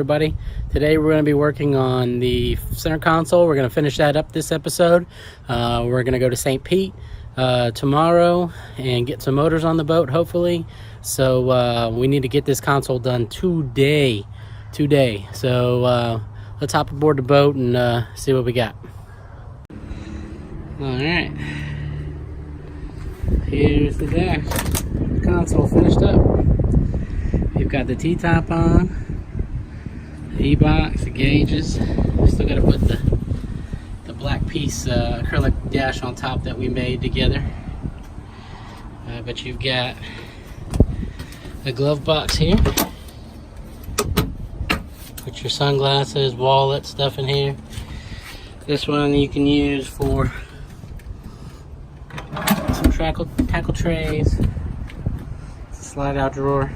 everybody. Today we're going to be working on the center console. We're going to finish that up this episode. We're going to go to St. Pete tomorrow and get some motors on the boat, hopefully. So we need to get this console done today. So let's hop aboard the boat and see what we got. Alright, here's the dash. The console finished up. We've got the T-top on, the E-box, the gauges. We still got to put the black piece acrylic dash on top that we made together. But you've got a glove box here. Put your sunglasses, wallet, stuff in here. This one you can use for some tackle trays, slide out drawer.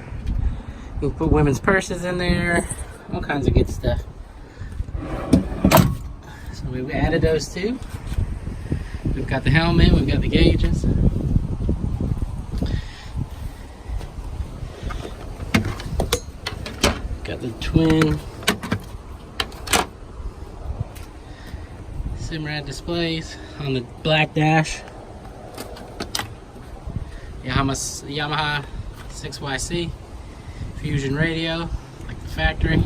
You can put women's purses in there, all kinds of good stuff. So we added those two. We've got the helmet, we've got the gauges. Got the twin Simrad displays on the black dash. Yamaha 6YC Fusion radio, like the factory.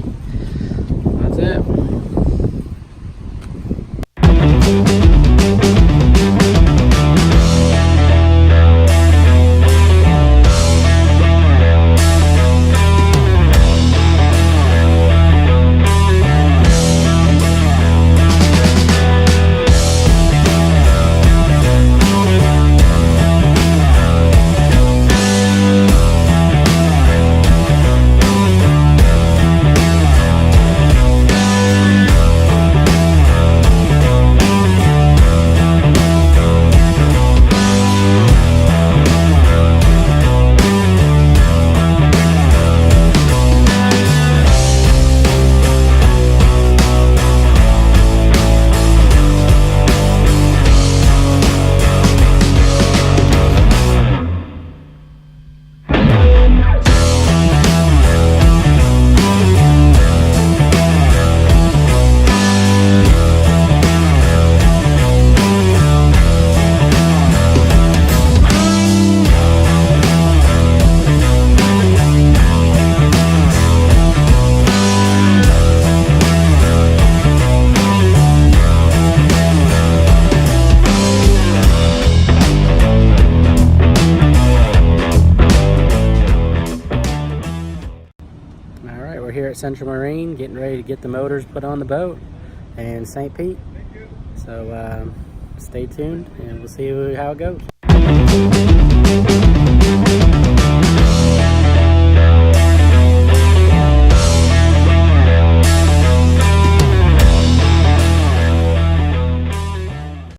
That's it. We're here at Central Marine getting ready to get the motors put on the boat in St. Pete. So stay tuned and we'll see how it goes.